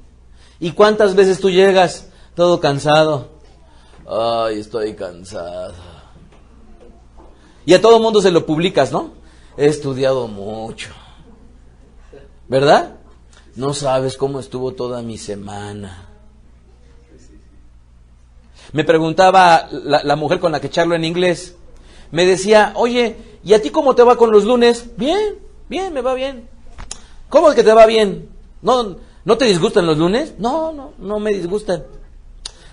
¿Y cuántas veces tú llegas todo cansado? Ay, estoy cansado. Y a todo mundo se lo publicas, ¿no? He estudiado mucho, ¿verdad? No sabes cómo estuvo toda mi semana. Me preguntaba la mujer con la que charlo en inglés, me decía, oye, ¿y a ti cómo te va con los lunes? Bien, me va bien. ¿Cómo es que te va ¿No te disgustan los lunes? No me disgustan.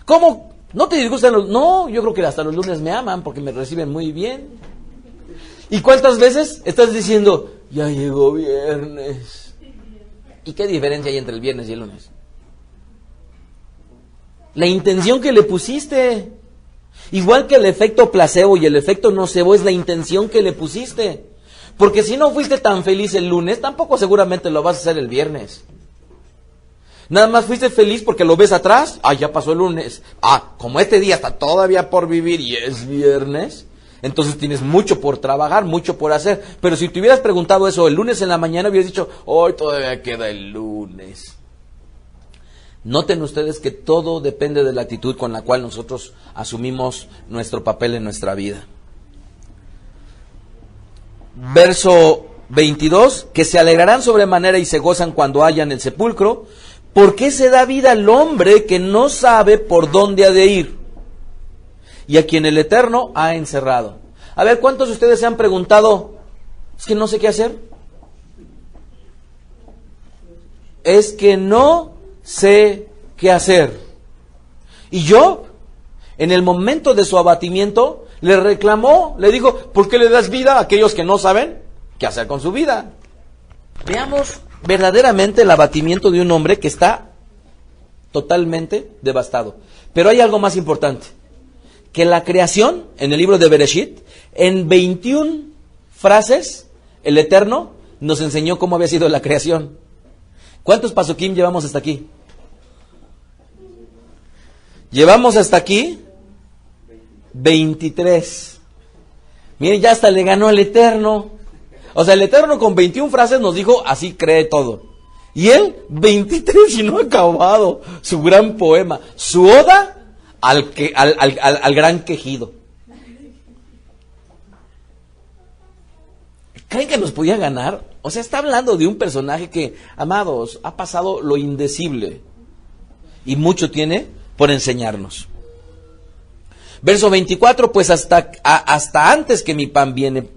¿Cómo ¿No te disgustan los...? No, yo creo que hasta los lunes me aman porque me reciben muy bien. ¿Y cuántas veces estás diciendo, ya llegó viernes? ¿Y qué diferencia hay entre el viernes y el lunes? La intención que le pusiste. Igual que el efecto placebo y el efecto nocebo es la intención que le pusiste. Porque si no fuiste tan feliz el lunes, tampoco seguramente lo vas a hacer el viernes. Nada más fuiste feliz porque lo ves atrás. Ya pasó el lunes. Como este día está todavía por vivir y es viernes, entonces tienes mucho por trabajar, mucho por hacer. Pero si te hubieras preguntado eso el lunes en la mañana, hubieras dicho, hoy todavía queda el lunes. Noten ustedes que todo depende de la actitud con la cual nosotros asumimos nuestro papel en nuestra vida. Verso 22, que se alegrarán sobremanera y se gozan cuando hallan el sepulcro. ¿Por qué se da vida al hombre que no sabe por dónde ha de ir? Y a quien el Eterno ha encerrado. A ver, ¿cuántos de ustedes se han preguntado, es que no sé qué hacer? Es que no sé qué hacer. Y Job, en el momento de su abatimiento, le reclamó, le dijo, ¿por qué le das vida a aquellos que no saben qué hacer con su vida? Veamos verdaderamente el abatimiento de un hombre que está totalmente devastado. Pero hay algo más importante, que la creación, en el libro de Bereshit, en 21 frases, el Eterno nos enseñó cómo había sido la creación. ¿Cuántos pasukim llevamos hasta aquí? Llevamos hasta aquí 23. Miren, ya hasta le ganó al Eterno. O sea, el Eterno con 21 frases nos dijo, así cree todo. Y él, 23 y no ha acabado su gran poema, su oda al gran quejido. ¿Creen que nos podía ganar? O sea, está hablando de un personaje que, amados, ha pasado lo indecible y mucho tiene por enseñarnos. Verso 24, pues hasta antes que mi pan viene,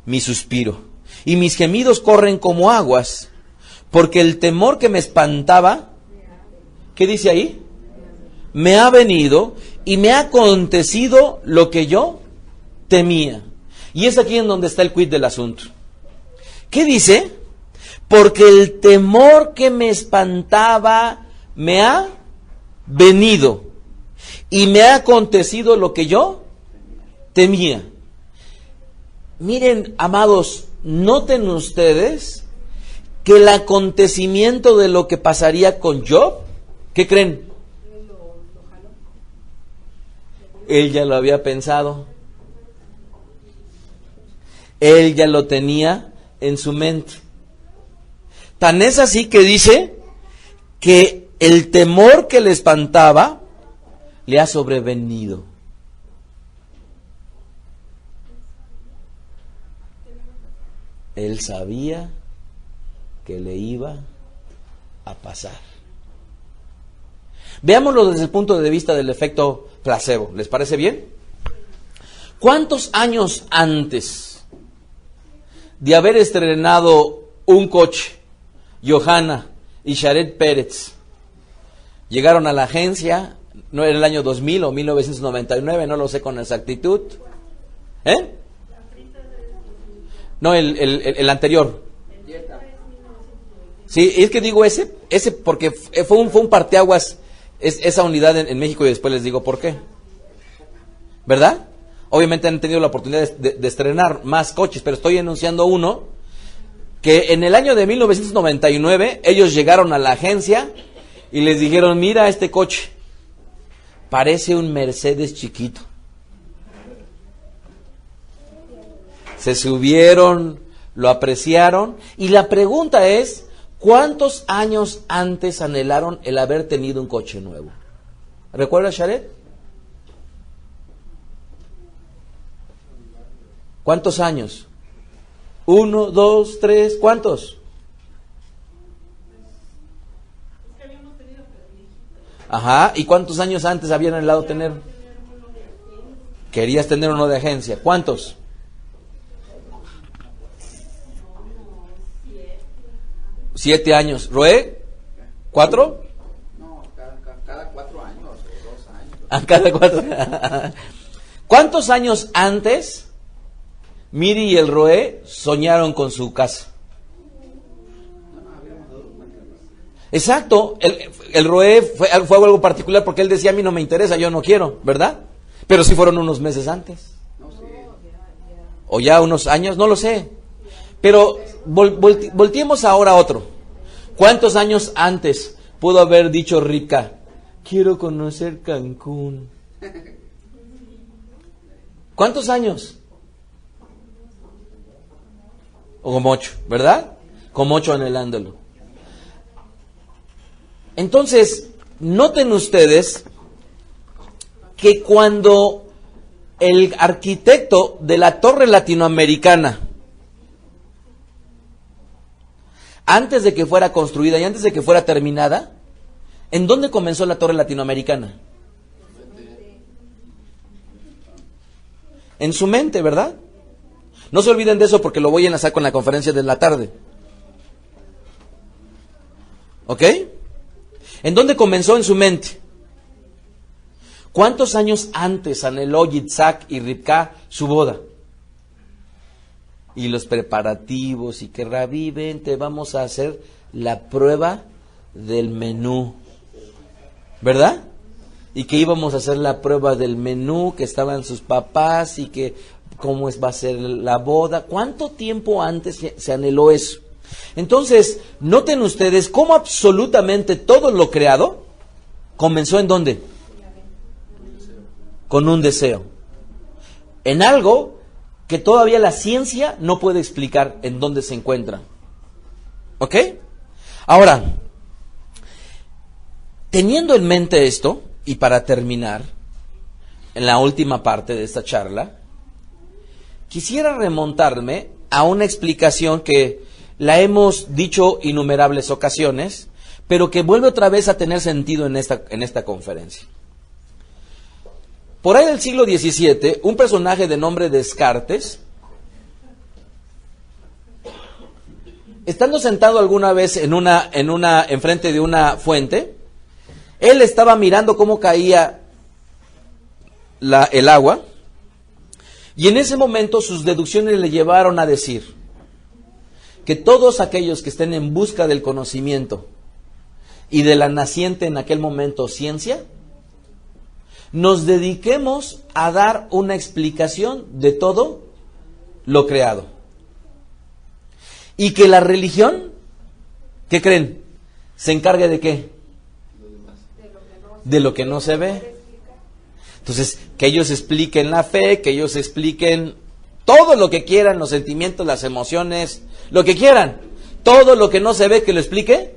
mi suspiro, y mis gemidos corren como aguas, porque el temor que me espantaba, ¿qué dice ahí? Me ha venido y me ha acontecido lo que yo temía. Y es aquí en donde está el quid del asunto. ¿Qué dice? Porque el temor que me espantaba me ha venido y me ha acontecido lo que yo temía. Miren, amados, noten ustedes que el acontecimiento de lo que pasaría con Job, ¿qué creen? Él ya lo había pensado. Él ya lo tenía en su mente. Tan es así que dice que el temor que le espantaba le ha sobrevenido. Él sabía que le iba a pasar. Veámoslo desde el punto de vista del efecto placebo. ¿Les parece bien? ¿Cuántos años antes de haber estrenado un coche, Johanna y Sharet Pérez llegaron a la agencia? No era el año 2000 o 1999, no lo sé con exactitud. No, el anterior. Sí, es que digo ese porque fue un parteaguas esa unidad en México, y después les digo por qué. ¿Verdad? Obviamente han tenido la oportunidad de estrenar más coches, pero estoy enunciando uno que en el año de 1999 ellos llegaron a la agencia y les dijeron, mira este coche, parece un Mercedes chiquito. Se subieron, lo apreciaron, y la pregunta es, ¿cuántos años antes anhelaron el haber tenido un coche nuevo? ¿Recuerdas, Sharet? ¿Cuántos años? 1, 2, 3, ¿cuántos? Ajá, ¿y cuántos años antes habían anhelado tener? Querías tener uno de agencia. ¿Cuántos? 7 años. ¿Roé? ¿4? A cada 4. ¿Cuántos años antes Miri y el Roé soñaron con su casa? Exacto, el Roé fue algo particular porque él decía, a mí no me interesa, yo no quiero, ¿verdad? Pero sí fueron unos meses antes. O ya unos años, no lo sé. Pero volteemos ahora a otro. ¿Cuántos años antes pudo haber dicho Rivka, quiero conocer Cancún? ¿Cuántos años? O como 8, ¿verdad? Como 8 anhelándolo. Entonces, noten ustedes que cuando el arquitecto de la Torre Latinoamericana, antes de que fuera construida y antes de que fuera terminada, ¿en dónde comenzó la Torre Latinoamericana? En su mente, ¿verdad? No se olviden de eso porque lo voy a enlazar con la conferencia de la tarde. ¿Ok? ¿En dónde comenzó? En su mente. ¿Cuántos años antes anheló Yitzhak y Rivka su boda? Y los preparativos, y que Rabí, vente, vamos a hacer la prueba del menú. ¿Verdad? Y que íbamos a hacer la prueba del menú, que estaban sus papás, y que cómo va a ser la boda. ¿Cuánto tiempo antes se anheló eso? Entonces, noten ustedes cómo absolutamente todo lo creado comenzó ¿en dónde? Con un deseo. En algo que todavía la ciencia no puede explicar en dónde se encuentra. ¿Ok? Ahora, teniendo en mente esto, y para terminar, en la última parte de esta charla, quisiera remontarme a una explicación que la hemos dicho innumerables ocasiones, pero que vuelve otra vez a tener sentido en esta conferencia. Por ahí del siglo XVII, un personaje de nombre Descartes, estando sentado alguna vez enfrente de una fuente, él estaba mirando cómo caía el agua, y en ese momento sus deducciones le llevaron a decir que todos aquellos que estén en busca del conocimiento y de la naciente en aquel momento ciencia, nos dediquemos a dar una explicación de todo lo creado. Y que la religión, ¿qué creen? ¿Se encargue de qué? De lo que no se ve. Entonces, que ellos expliquen la fe, que ellos expliquen todo lo que quieran, los sentimientos, las emociones, lo que quieran. Todo lo que no se ve, que lo explique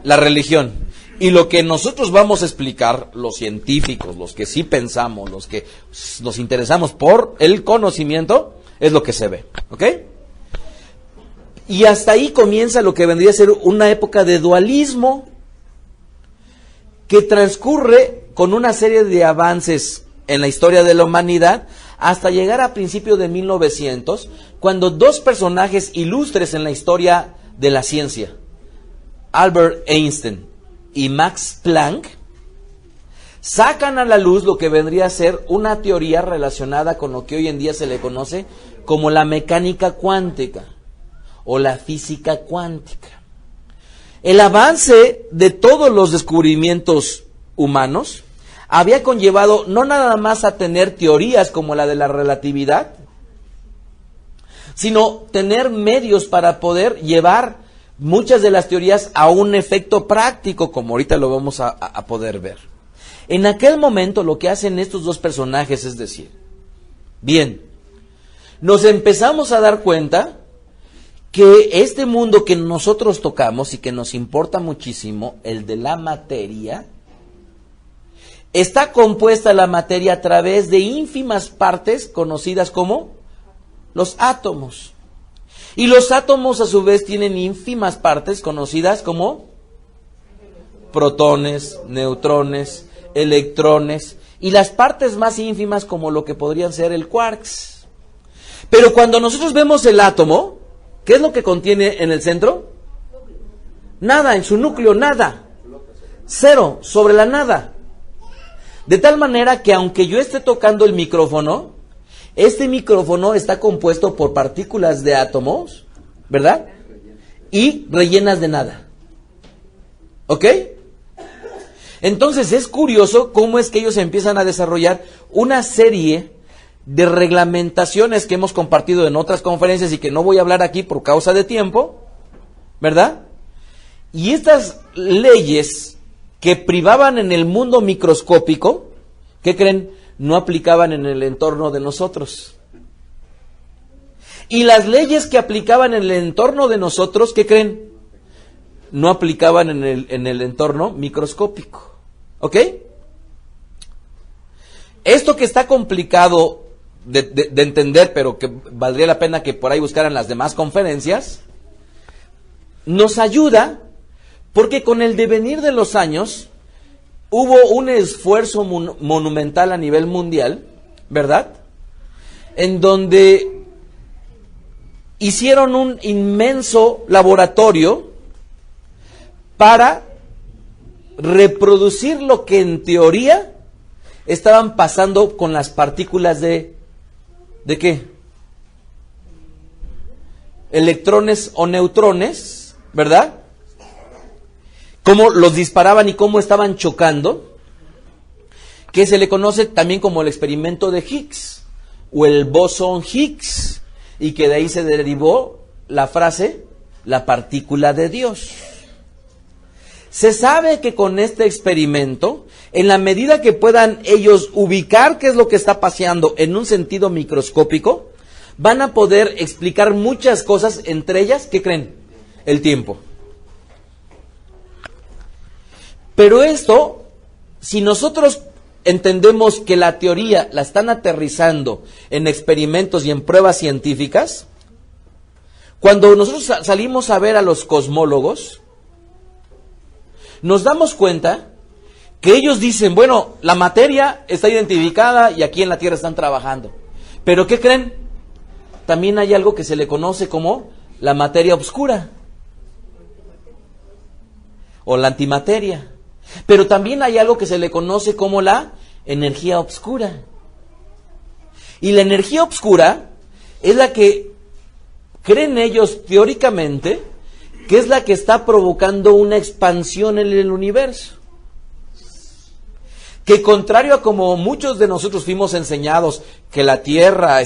la religión. Y lo que nosotros vamos a explicar, los científicos, los que sí pensamos, los que nos interesamos por el conocimiento, es lo que se ve. ¿Ok? Y hasta ahí comienza lo que vendría a ser una época de dualismo que transcurre con una serie de avances en la historia de la humanidad hasta llegar a principios de 1900, cuando dos personajes ilustres en la historia de la ciencia, Albert Einstein y Max Planck, sacan a la luz lo que vendría a ser una teoría relacionada con lo que hoy en día se le conoce como la mecánica cuántica o la física cuántica. El avance de todos los descubrimientos humanos había conllevado no nada más a tener teorías como la de la relatividad, sino tener medios para poder llevar muchas de las teorías a un efecto práctico, como ahorita lo vamos a poder ver. En aquel momento lo que hacen estos dos personajes es decir, bien, nos empezamos a dar cuenta que este mundo que nosotros tocamos y que nos importa muchísimo, el de la materia, está compuesta la materia a través de ínfimas partes conocidas como los átomos. Y los átomos a su vez tienen ínfimas partes conocidas como protones, neutrones, electrones y las partes más ínfimas como lo que podrían ser el quarks. Pero cuando nosotros vemos el átomo, ¿qué es lo que contiene en el centro? Nada, en su núcleo, nada. Cero, sobre la nada. De tal manera que aunque yo esté tocando el micrófono, este micrófono está compuesto por partículas de átomos, ¿verdad? Y rellenas de nada. ¿Ok? Entonces es curioso cómo es que ellos empiezan a desarrollar una serie de reglamentaciones que hemos compartido en otras conferencias y que no voy a hablar aquí por causa de tiempo, ¿verdad? Y estas leyes que privaban en el mundo microscópico, ¿qué creen? No aplicaban en el entorno de nosotros. Y las leyes que aplicaban en el entorno de nosotros, ¿qué creen? No aplicaban en el entorno microscópico. ¿Ok? Esto que está complicado de entender, pero que valdría la pena que por ahí buscaran las demás conferencias, nos ayuda porque con el devenir de los años hubo un esfuerzo monumental a nivel mundial, ¿verdad? En donde hicieron un inmenso laboratorio para reproducir lo que en teoría estaban pasando con las partículas ¿de qué? Electrones o neutrones, ¿verdad? Cómo los disparaban y cómo estaban chocando, que se le conoce también como el experimento de Higgs o el bosón Higgs, y que de ahí se derivó la frase, la partícula de Dios. Se sabe que con este experimento, en la medida que puedan ellos ubicar qué es lo que está pasando en un sentido microscópico, van a poder explicar muchas cosas, entre ellas, ¿qué creen? El tiempo. Pero esto, si nosotros entendemos que la teoría la están aterrizando en experimentos y en pruebas científicas, cuando nosotros salimos a ver a los cosmólogos, nos damos cuenta que ellos dicen, bueno, la materia está identificada y aquí en la Tierra están trabajando. Pero ¿qué creen? También hay algo que se le conoce como la materia oscura o la antimateria. Pero también hay algo que se le conoce como la energía oscura. Y la energía oscura es la que creen ellos teóricamente que es la que está provocando una expansión en el universo. Que contrario a como muchos de nosotros fuimos enseñados que la Tierra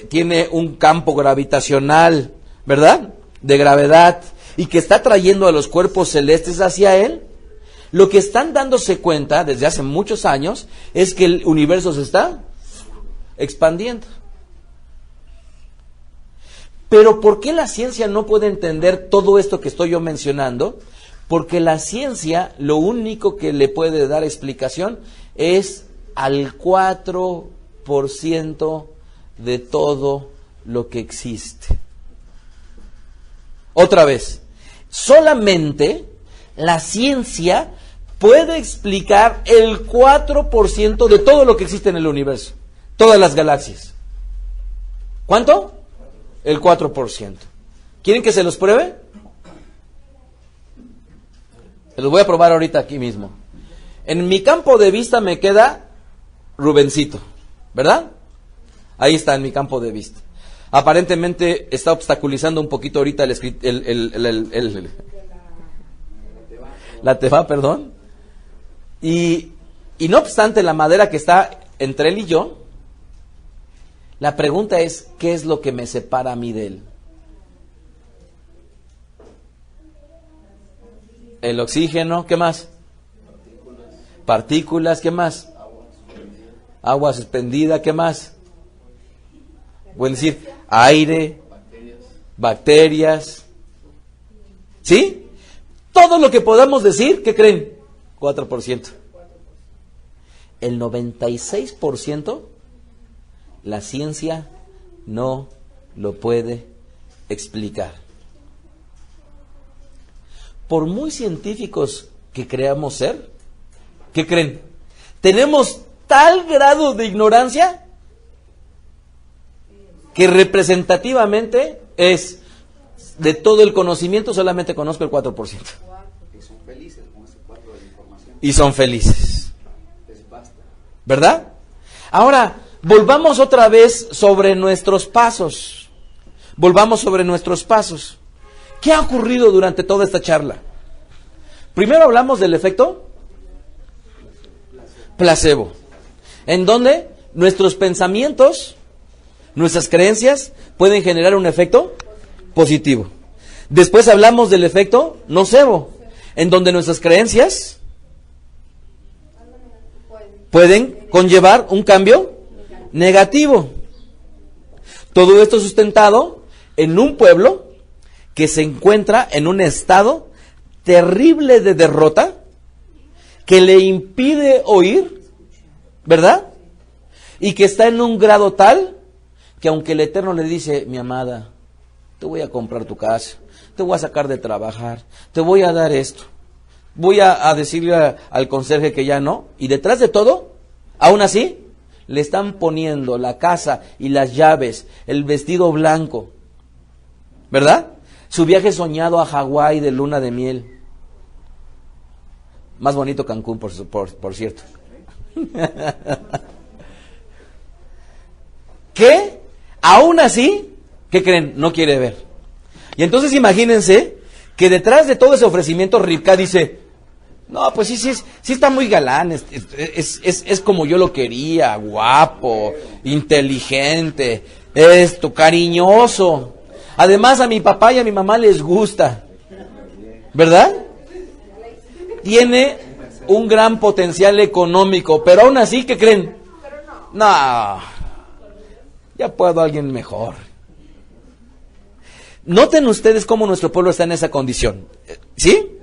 tiene un campo gravitacional, ¿verdad? De gravedad, y que está trayendo a los cuerpos celestes hacia él, lo que están dándose cuenta desde hace muchos años es que el universo se está expandiendo. Pero ¿por qué la ciencia no puede entender todo esto que estoy yo mencionando? Porque la ciencia lo único que le puede dar explicación es al 4% de todo lo que existe. Otra vez, solamente la ciencia puede explicar el 4% de todo lo que existe en el universo, todas las galaxias. ¿Cuánto? El 4%. ¿Quieren que se los pruebe? Se los voy a probar ahorita aquí mismo. En mi campo de vista me queda Rubencito, ¿verdad? Ahí está en mi campo de vista. Aparentemente está obstaculizando un poquito ahorita la teba, perdón. Y no obstante la madera que está entre él y yo, la pregunta es, ¿qué es lo que me separa a mí de él? El oxígeno, ¿qué más? Partículas, ¿qué más? Agua suspendida, ¿qué más? Pueden decir aire, bacterias. ¿Sí? Todo lo que podamos decir, ¿qué creen? 4%. El 96% la ciencia no lo puede explicar. Por muy científicos que creamos ser, ¿qué creen? Tenemos tal grado de ignorancia que representativamente es de todo el conocimiento solamente conozco el 4%. Y son felices con ese 4% de la información. Y son felices. ¿Verdad? Ahora, volvamos otra vez sobre nuestros pasos. Volvamos sobre nuestros pasos. ¿Qué ha ocurrido durante toda esta charla? Primero hablamos del efecto placebo, en donde nuestros pensamientos, nuestras creencias pueden generar un efecto positivo. Después hablamos del efecto nocebo, en donde nuestras creencias pueden conllevar un cambio negativo. Todo esto sustentado en un pueblo que se encuentra en un estado terrible de derrota que le impide oír, ¿verdad? Y que está en un grado tal que aunque el Eterno le dice, mi amada, te voy a comprar tu casa, te voy a sacar de trabajar, te voy a dar esto, voy a decirle al conserje que ya no, y detrás de todo, aún así, le están poniendo la casa y las llaves, el vestido blanco, ¿verdad? Su viaje soñado a Hawái de luna de miel. Más bonito Cancún, por cierto. ¿Qué? Aún así, ¿qué creen? No quiere ver. Y entonces imagínense que detrás de todo ese ofrecimiento Rivka dice, no, pues sí está muy galán, es como yo lo quería, guapo, inteligente, cariñoso. Además a mi papá y a mi mamá les gusta, ¿verdad? Tiene un gran potencial económico, pero aún así, ¿qué creen? No, ya puedo alguien mejor. Noten ustedes cómo nuestro pueblo está en esa condición, ¿sí?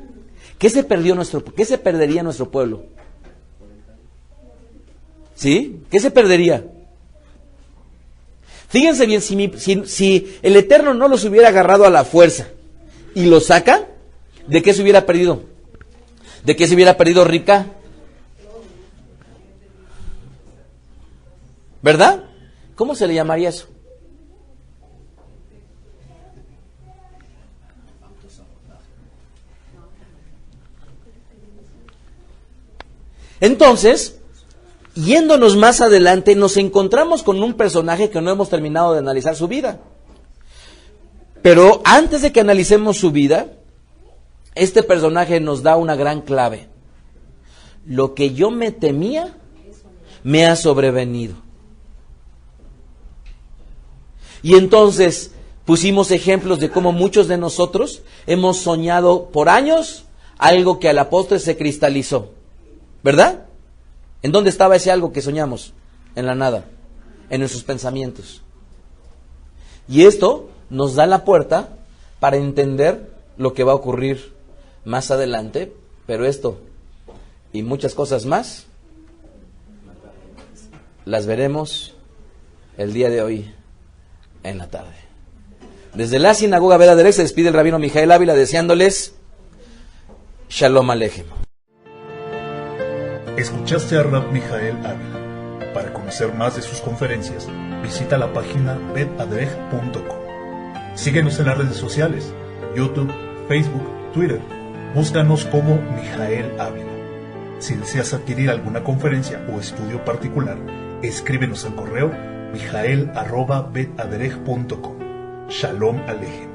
¿Qué se perdería nuestro pueblo? ¿Sí? ¿Qué se perdería? Fíjense bien, si el Eterno no los hubiera agarrado a la fuerza y los saca, ¿de qué se hubiera perdido? ¿De qué se hubiera perdido Rivka? ¿Verdad? ¿Cómo se le llamaría eso? Entonces, yéndonos más adelante, nos encontramos con un personaje que no hemos terminado de analizar su vida. Pero antes de que analicemos su vida, este personaje nos da una gran clave. Lo que yo me temía, me ha sobrevenido. Y entonces pusimos ejemplos de cómo muchos de nosotros hemos soñado por años algo que a la postre se cristalizó. ¿Verdad? ¿En dónde estaba ese algo que soñamos? En la nada, en nuestros pensamientos. Y esto nos da la puerta para entender lo que va a ocurrir más adelante, pero esto y muchas cosas más las veremos el día de hoy en la tarde. Desde la sinagoga Beth Aderech se despide el rabino Mijael Ávila deseándoles Shalom Aleichem. Escuchaste a Rab Mijael Ávila. Para conocer más de sus conferencias, visita la página betaderech.com. Síguenos en las redes sociales, YouTube, Facebook, Twitter. Búscanos como Mijael Ávila. Si deseas adquirir alguna conferencia o estudio particular, escríbenos al correo mijael@betaderech.com. Shalom Aleichem.